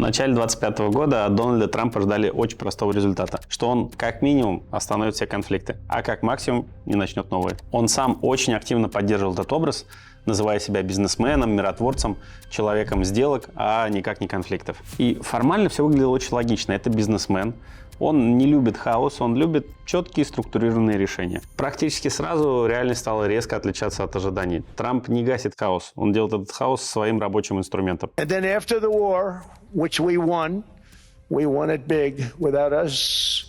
начале 2025 года от Дональда Трампа ждали очень простого результата, что он как минимум остановит все конфликты, а как максимум не начнет новые. Он сам очень активно поддерживал этот образ, называя себя бизнесменом, миротворцем, человеком сделок, а никак не конфликтов. И формально все выглядело очень логично. Это бизнесмен. Он не любит хаос, он любит четкие структурированные решения. Практически сразу реальность стала резко отличаться от ожиданий. Трамп не гасит хаос, он делает этот хаос своим рабочим инструментом. And then after the war, which we won it big. Without us,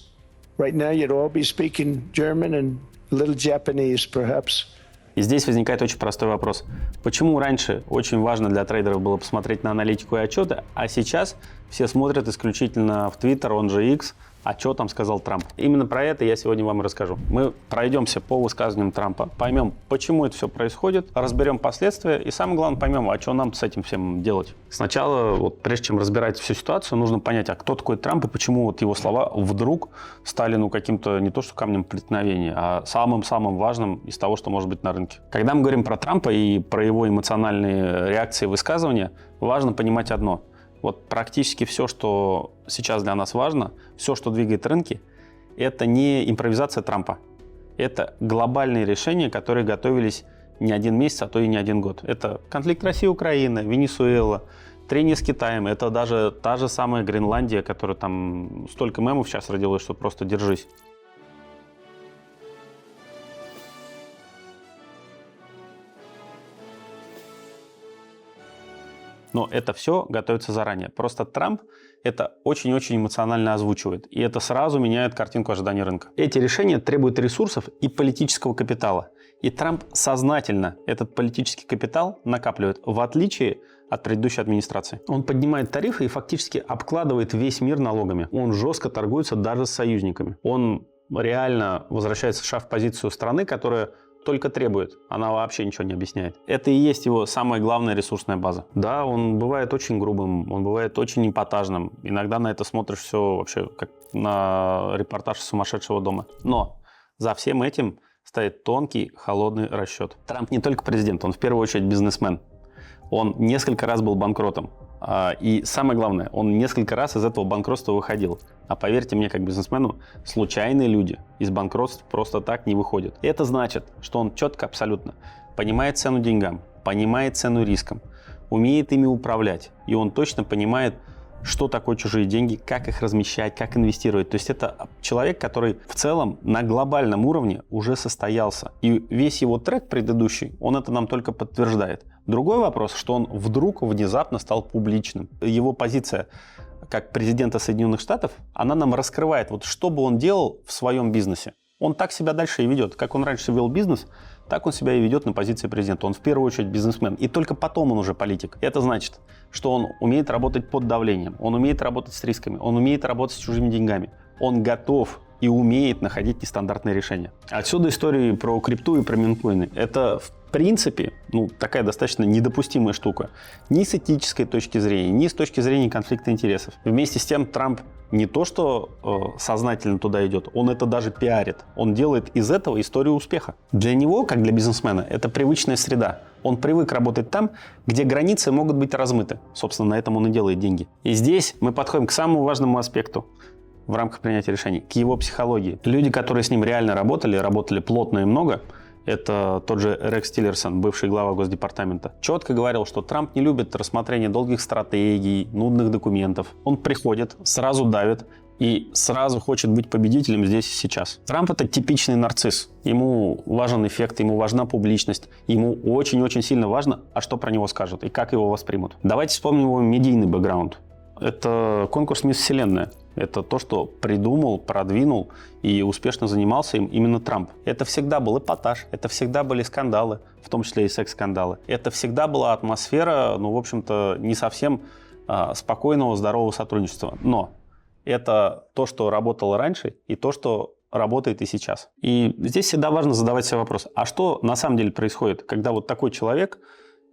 right now you'd all be speaking German and a little Japanese, perhaps. И здесь возникает очень простой вопрос. Почему раньше очень важно для трейдеров было посмотреть на аналитику и отчеты, а сейчас все смотрят исключительно в Twitter, он же X, а что там сказал Трамп? Именно про это я сегодня вам и расскажу. Мы пройдемся по высказываниям Трампа, поймем, почему это все происходит, разберем последствия и, самое главное, поймем, а что нам с этим всем делать. Сначала, прежде чем разбирать всю ситуацию, нужно понять, а кто такой Трамп и почему его слова вдруг стали каким-то не то что камнем преткновения, а самым-самым важным из того, что может быть на рынке. Когда мы говорим про Трампа и про его эмоциональные реакции и высказывания, важно понимать одно. Практически все, что сейчас для нас важно, все, что двигает рынки, это не импровизация Трампа. Это глобальные решения, которые готовились не один месяц, а то и не один год. Это конфликт России-Украина, Венесуэла, трение с Китаем. Это даже та же самая Гренландия, которая там столько мемов сейчас родилось, что просто держись. Но это все готовится заранее. Просто Трамп это очень-очень эмоционально озвучивает. И это сразу меняет картинку ожиданий рынка. Эти решения требуют ресурсов и политического капитала. И Трамп сознательно этот политический капитал накапливает, в отличие от предыдущей администрации. Он поднимает тарифы и фактически обкладывает весь мир налогами. Он жестко торгуется даже с союзниками. Он реально возвращает США в позицию страны, которая только требует, она вообще ничего не объясняет. Это и есть его самая главная ресурсная база. Да, он бывает очень грубым, он бывает очень эпатажным. Иногда на это смотришь все вообще как на репортаж сумасшедшего дома. Но за всем этим стоит тонкий, холодный расчет. Трамп не только президент, он в первую очередь бизнесмен. Он несколько раз был банкротом. И самое главное, он несколько раз из этого банкротства выходил. А поверьте мне, как бизнесмену, случайные люди из банкротств просто так не выходят. И это значит, что он четко, абсолютно понимает цену деньгам, понимает цену рискам, умеет ими управлять. И он точно понимает, что такое чужие деньги, как их размещать, как инвестировать. То есть это человек, который в целом на глобальном уровне уже состоялся. И весь его трек предыдущий, он это нам только подтверждает. Другой вопрос, что он вдруг внезапно стал публичным. Его позиция как президента Соединенных Штатов, она нам раскрывает, что бы он делал в своем бизнесе. Он так себя дальше и ведет. Как он раньше вел бизнес, так он себя и ведет на позиции президента. Он в первую очередь бизнесмен. И только потом он уже политик. Это значит, что он умеет работать под давлением. Он умеет работать с рисками. Он умеет работать с чужими деньгами. Он готов и умеет находить нестандартные решения. Отсюда истории про крипту и про мемкоины. Это в принципе такая достаточно недопустимая штука. Ни с этической точки зрения, ни с точки зрения конфликта интересов. Вместе с тем Трамп не то что сознательно туда идет, он это даже пиарит. Он делает из этого историю успеха. Для него, как для бизнесмена, это привычная среда. Он привык работать там, где границы могут быть размыты. Собственно, на этом он и делает деньги. И здесь мы подходим к самому важному аспекту в рамках принятия решений, к его психологии. Люди, которые с ним реально работали плотно и много, это тот же Рекс Тиллерсон, бывший глава Госдепартамента, четко говорил, что Трамп не любит рассмотрение долгих стратегий, нудных документов. Он приходит, сразу давит и сразу хочет быть победителем здесь и сейчас. Трамп – это типичный нарцисс. Ему важен эффект, ему важна публичность, ему очень-очень сильно важно, а что про него скажут и как его воспримут. Давайте вспомним его медийный бэкграунд. Это конкурс «Мисс Вселенная». Это то, что придумал, продвинул и успешно занимался им именно Трамп. Это всегда был эпатаж, это всегда были скандалы, в том числе и секс-скандалы. Это всегда была атмосфера, в общем-то, не совсем спокойного, здорового сотрудничества. Но это то, что работало раньше, и то, что работает и сейчас. И здесь всегда важно задавать себе вопрос, а что на самом деле происходит, когда такой человек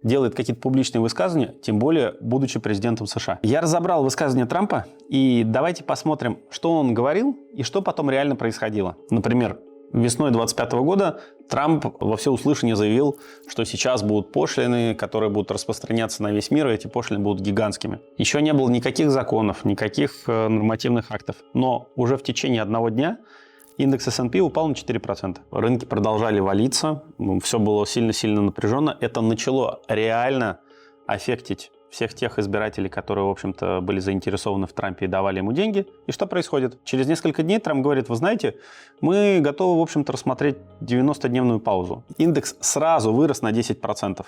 делает какие-то публичные высказывания, тем более будучи президентом США. Я разобрал высказывания Трампа, и давайте посмотрим, что он говорил и что потом реально происходило. Например, Весной 2025 года Трамп во всеуслышание заявил, что сейчас будут пошлины, которые будут распространяться на весь мир, и эти пошлины будут гигантскими. Еще не было никаких законов, никаких нормативных актов. Но уже в течение одного дня индекс S&P упал на 4%. Рынки продолжали валиться, все было сильно-сильно напряженно. Это начало реально аффектить всех тех избирателей, которые, в общем-то, были заинтересованы в Трампе и давали ему деньги. И что происходит? Через несколько дней Трамп говорит: вы знаете, мы готовы, в общем-то, рассмотреть 90-дневную паузу. Индекс сразу вырос на 10%.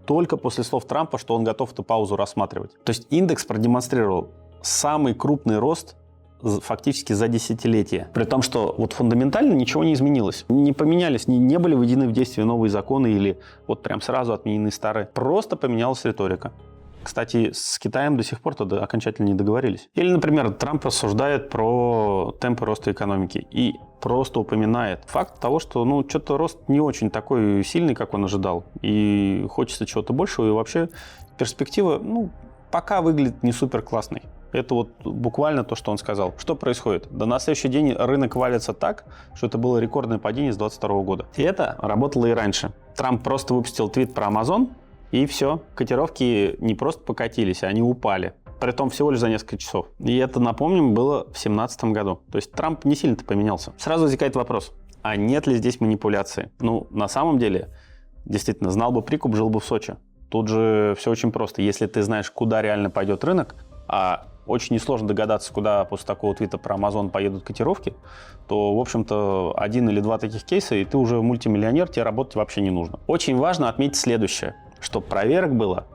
Только после слов Трампа, что он готов эту паузу рассматривать. То есть индекс продемонстрировал самый крупный рост фактически за десятилетие. При том, что вот фундаментально ничего не изменилось. Не поменялись, не были введены в действие новые законы или вот прям сразу отменены старые. Просто поменялась риторика. Кстати, с Китаем до сих пор тогда окончательно не договорились. Или, например, Трамп рассуждает про темпы роста экономики и просто упоминает факт того, что что-то рост не очень такой сильный, как он ожидал. И хочется чего-то большего. И вообще перспектива, пока выглядит не супер классной. Это вот буквально то, что он сказал. Что происходит? Да на следующий день рынок валится так, что это было рекордное падение с 2022 года. И это работало и раньше. Трамп просто выпустил твит про Amazon, и все. Котировки не просто покатились, они упали. Притом всего лишь за несколько часов. И это, напомним, было в 2017 году. То есть Трамп не сильно-то поменялся. Сразу возникает вопрос, а нет ли здесь манипуляции? На самом деле, действительно, знал бы прикуп, жил бы в Сочи. Тут же все очень просто. Если ты знаешь, куда реально пойдет рынок, а очень несложно догадаться, куда после такого твита про Amazon поедут котировки, то, в общем-то, 1 или 2 таких кейса, и ты уже мультимиллионер, тебе работать вообще не нужно. Очень важно отметить следующее, что проверок было,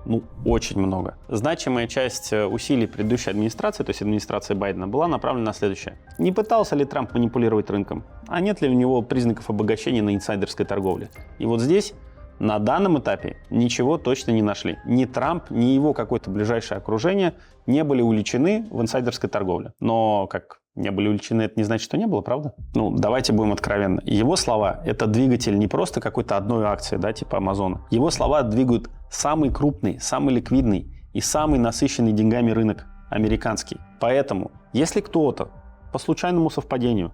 очень много. Значимая часть усилий предыдущей администрации, то есть администрации Байдена, была направлена на следующее. Не пытался ли Трамп манипулировать рынком? А нет ли у него признаков обогащения на инсайдерской торговле? И вот здесь на данном этапе ничего точно не нашли. Ни Трамп, ни его какое-то ближайшее окружение не были уличены в инсайдерской торговле. Но как не были уличены, это не значит, что не было, правда? Давайте будем откровенны. Его слова – это двигатель не просто какой-то одной акции, типа Амазона. Его слова двигают самый крупный, самый ликвидный и самый насыщенный деньгами рынок – американский. Поэтому, если кто-то по случайному совпадению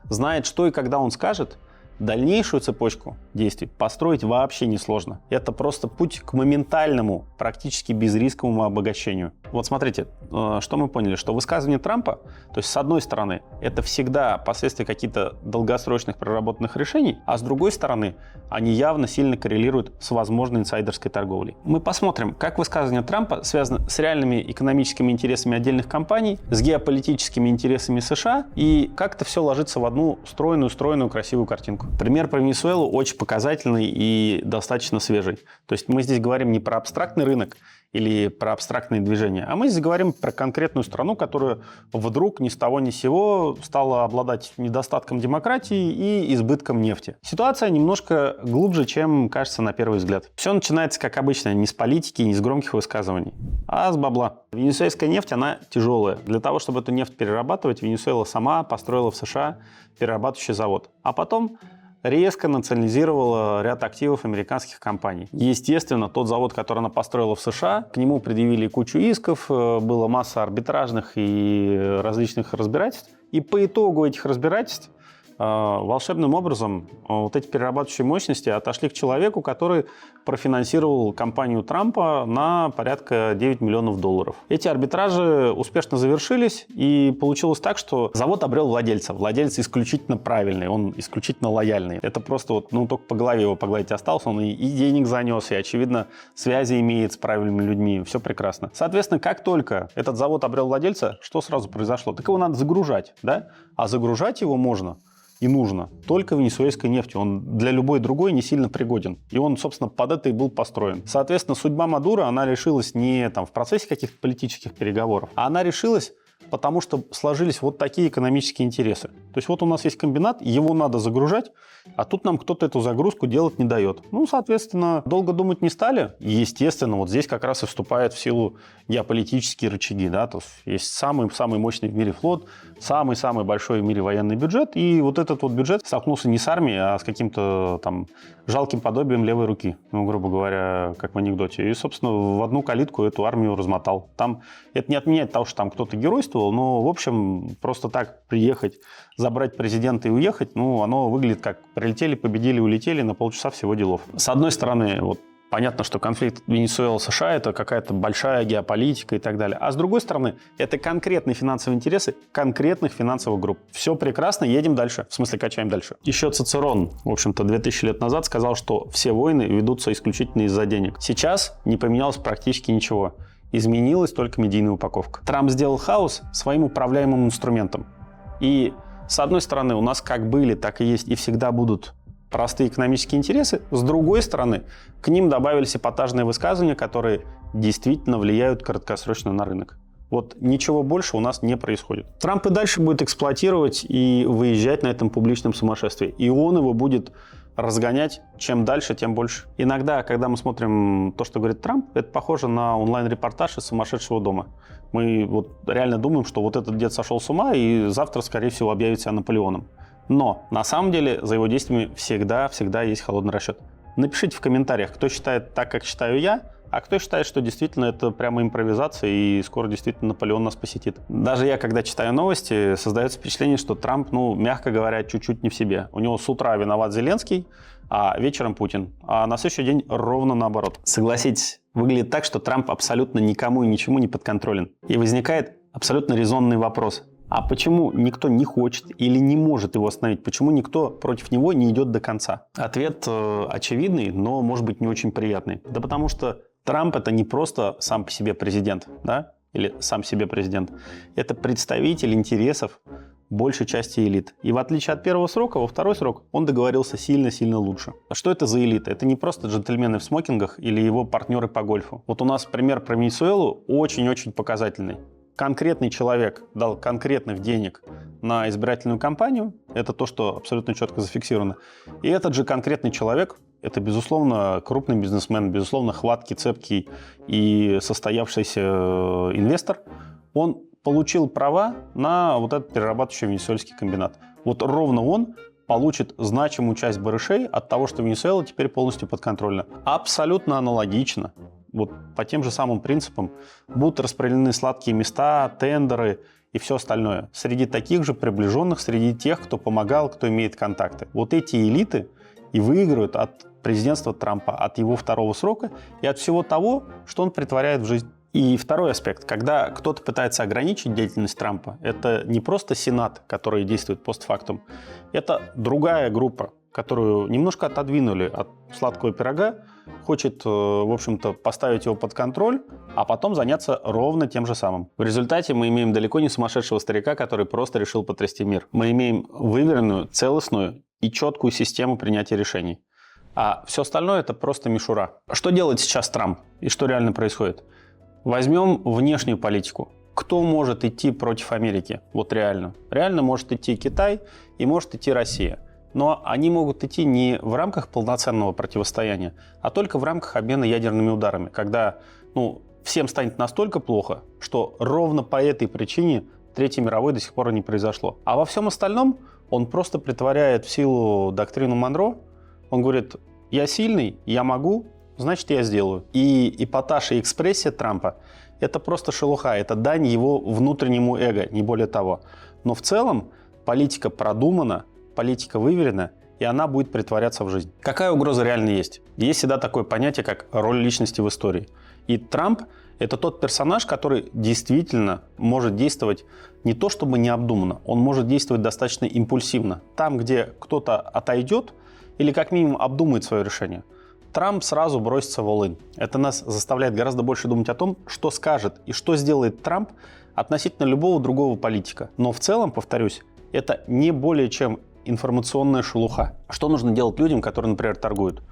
знает, что и когда он скажет, дальнейшую цепочку действий построить вообще несложно. Это просто путь к моментальному, практически безрисковому обогащению. Вот смотрите, что мы поняли, что высказывание Трампа, то есть с одной стороны, это всегда последствия каких-то долгосрочных проработанных решений, а с другой стороны, они явно сильно коррелируют с возможной инсайдерской торговлей. Мы посмотрим, как высказывание Трампа связано с реальными экономическими интересами отдельных компаний, с геополитическими интересами США и как это все ложится в одну стройную, красивую картинку. Пример про Венесуэлу очень показательный и достаточно свежий. То есть мы здесь говорим не про абстрактный рынок или про абстрактные движения, а мы здесь говорим про конкретную страну, которая вдруг ни с того ни с сего стала обладать недостатком демократии и избытком нефти. Ситуация немножко глубже, чем кажется на первый взгляд. Все начинается, как обычно, не с политики, не с громких высказываний, а с бабла. Венесуэльская нефть, она тяжелая. Для того, чтобы эту нефть перерабатывать, Венесуэла сама построила в США перерабатывающий завод. А потом резко национализировала ряд активов американских компаний. Естественно, тот завод, который она построила в США, к нему предъявили кучу исков, была масса арбитражных и различных разбирательств. И по итогу этих разбирательств волшебным образом вот эти перерабатывающие мощности отошли к человеку, который профинансировал кампанию Трампа на порядка $9 миллионов. Эти арбитражи успешно завершились, и получилось так, что завод обрел владельца. Владелец исключительно правильный, он исключительно лояльный. Это просто только по голове его погладить остался, он и денег занес, и, очевидно, связи имеет с правильными людьми, все прекрасно. Соответственно, как только этот завод обрел владельца, что сразу произошло? Так его надо загружать, а загружать его можно и нужно только венесуэльской нефтью. Он для любой другой не сильно пригоден. И он, собственно, под это и был построен. Соответственно, судьба Мадуро, она решилась не в процессе каких-то политических переговоров, а она решилась потому, что сложились вот такие экономические интересы. То есть вот у нас есть комбинат, его надо загружать, а тут нам кто-то эту загрузку делать не дает. Соответственно, долго думать не стали. Естественно, вот здесь как раз и вступают в силу геополитические рычаги. То есть есть самый мощный в мире флот, самый большой в мире военный бюджет, и вот этот вот бюджет столкнулся не с армией, а с каким-то жалким подобием левой руки, грубо говоря, как в анекдоте. И, собственно, в одну калитку эту армию размотал. Это не отменяет того, что там кто-то геройствовал, присутствовал, но, в общем, просто так приехать, забрать президента и уехать, ну, оно выглядит как прилетели, победили, улетели, на полчаса всего делов. С одной стороны, вот, понятно, что конфликт Венесуэла-США – это какая-то большая геополитика и так далее. А с другой стороны, это конкретные финансовые интересы конкретных финансовых групп. Все прекрасно, едем дальше. В смысле, качаем дальше. Еще Цицерон, в общем-то, 2000 лет назад сказал, что все войны ведутся исключительно из-за денег. Сейчас не поменялось практически ничего. Изменилась только медийная упаковка. Трамп сделал хаос своим управляемым инструментом. И, с одной стороны, у нас как были, так и есть, и всегда будут простые экономические интересы. С другой стороны, к ним добавились эпатажные высказывания, которые действительно влияют краткосрочно на рынок. Вот ничего больше у нас не происходит. Трамп и дальше будет эксплуатировать и выезжать на этом публичном сумасшествии. И он его будет разгонять. Чем дальше, тем больше. Иногда, когда мы смотрим то, что говорит Трамп, это похоже на онлайн-репортаж из сумасшедшего дома. Мы вот реально думаем, что вот этот дед сошел с ума и завтра, скорее всего, объявит себя Наполеоном. Но на самом деле за его действиями всегда есть холодный расчет. Напишите в комментариях, кто считает так, как считаю я, а кто считает, что действительно это прямо импровизация и скоро действительно Наполеон нас посетит. Даже я, когда читаю новости, создается впечатление, что Трамп, мягко говоря, чуть-чуть не в себе. У него с утра виноват Зеленский, а вечером Путин. А на следующий день ровно наоборот. Согласитесь, выглядит так, что Трамп абсолютно никому и ничему не подконтролен. И возникает абсолютно резонный вопрос. А почему никто не хочет или не может его остановить? Почему никто против него не идет до конца? Ответ очевидный, но, может быть, не очень приятный. Да потому что Трамп – это не просто сам по себе президент, да? Или сам себе президент. Это представитель интересов большей части элит. И в отличие от первого срока, во второй срок он договорился сильно-сильно лучше. А что это за элита? Это не просто джентльмены в смокингах или его партнеры по гольфу. Вот у нас пример про Венесуэлу очень-очень показательный. Конкретный человек дал конкретных денег на избирательную кампанию. Это то, что абсолютно четко зафиксировано. И этот же конкретный человек, это, безусловно, крупный бизнесмен, безусловно, хваткий, цепкий и состоявшийся инвестор, он получил права на вот этот перерабатывающий венесуэльский комбинат. Вот ровно он получит значимую часть барышей от того, что Венесуэла теперь полностью подконтрольна. Абсолютно аналогично. Вот по тем же самым принципам будут распределены сладкие места, тендеры и все остальное. Среди таких же приближенных, среди тех, кто помогал, кто имеет контакты. Вот эти элиты и выигрывают от президентства Трампа, от его второго срока и от всего того, что он претворяет в жизнь. И второй аспект. Когда кто-то пытается ограничить деятельность Трампа, это не просто Сенат, который действует постфактум, это другая группа, которую немножко отодвинули от сладкого пирога, хочет, в общем-то, поставить его под контроль, а потом заняться ровно тем же самым. В результате мы имеем далеко не сумасшедшего старика, который просто решил потрясти мир. Мы имеем выверенную, целостную и четкую систему принятия решений. А все остальное – это просто мишура. Что делает сейчас Трамп и что реально происходит? Возьмем внешнюю политику. Кто может идти против Америки? Вот реально. Реально может идти Китай и может идти Россия. Но они могут идти не в рамках полноценного противостояния, а только в рамках обмена ядерными ударами, когда всем станет настолько плохо, что ровно по этой причине Третьей мировой до сих пор не произошло. А во всем остальном он просто притворяет в силу доктрину Монро. Он говорит: я сильный, я могу, значит, я сделаю. И эпатаж и экспрессия Трампа – это просто шелуха, это дань его внутреннему эго, не более того. Но в целом политика продумана, политика выверена, и она будет притворяться в жизнь. Какая угроза реально есть? Есть всегда такое понятие, как роль личности в истории. И Трамп – это тот персонаж, который действительно может действовать не то чтобы необдуманно, он может действовать достаточно импульсивно. Там, где кто-то отойдет или как минимум обдумает свое решение, Трамп сразу бросится в all-in. Это нас заставляет гораздо больше думать о том, что скажет и что сделает Трамп относительно любого другого политика. Но в целом, повторюсь, это не более чем информационная шелуха. Что нужно делать людям, которые, например, торгуют?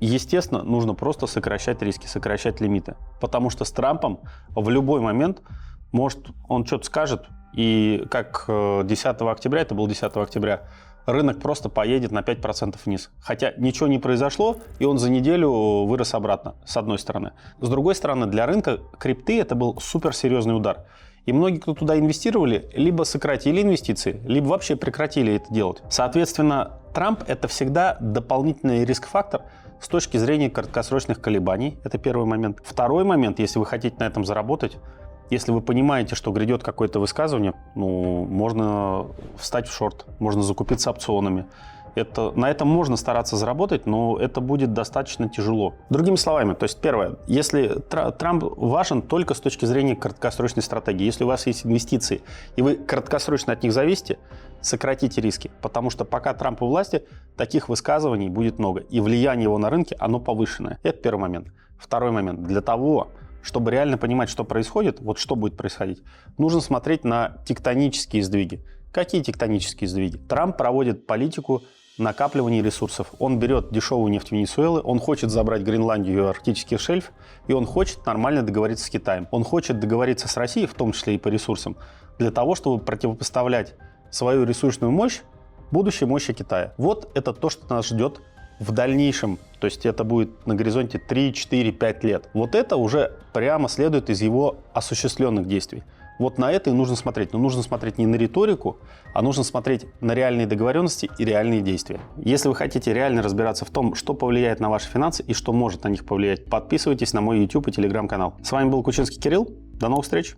Естественно, нужно просто сокращать риски, сокращать лимиты. Потому что с Трампом в любой момент, может, он что-то скажет, и как 10 октября, это был 10 октября, рынок просто поедет на 5% вниз. Хотя ничего не произошло, и он за неделю вырос обратно, с одной стороны. С другой стороны, для рынка крипты это был суперсерьезный удар. И многие, кто туда инвестировали, либо сократили инвестиции, либо вообще прекратили это делать. Соответственно, Трамп – это всегда дополнительный риск-фактор с точки зрения краткосрочных колебаний. Это первый момент. Второй момент, если вы хотите на этом заработать, Если вы понимаете, что грядет какое-то высказывание, можно встать в шорт, можно закупиться опционами. На этом можно стараться заработать, но это будет достаточно тяжело. Другими словами, то есть первое, если Трамп важен только с точки зрения краткосрочной стратегии, если у вас есть инвестиции, и вы краткосрочно от них зависите, сократите риски, потому что пока Трамп у власти, таких высказываний будет много, и влияние его на рынке, оно повышенное. Это первый момент. Второй момент. Для того, чтобы реально понимать, что происходит, вот что будет происходить, нужно смотреть на тектонические сдвиги. Какие тектонические сдвиги? Трамп проводит политику накапливания ресурсов. Он берет дешевую нефть Венесуэлы, он хочет забрать Гренландию и арктический шельф, и он хочет нормально договориться с Китаем. Он хочет договориться с Россией, в том числе и по ресурсам, для того, чтобы противопоставлять свою ресурсную мощь будущей мощи Китая. Вот это то, что нас ждет в дальнейшем. То есть это будет на горизонте 3, 4, 5 лет. Вот это уже прямо следует из его осуществленных действий. Вот на это и нужно смотреть. Но нужно смотреть не на риторику, а нужно смотреть на реальные договоренности и реальные действия. Если вы хотите реально разбираться в том, что повлияет на ваши финансы и что может на них повлиять, подписывайтесь на мой YouTube и Telegram канал. С вами был Кучинский Кирилл. До новых встреч!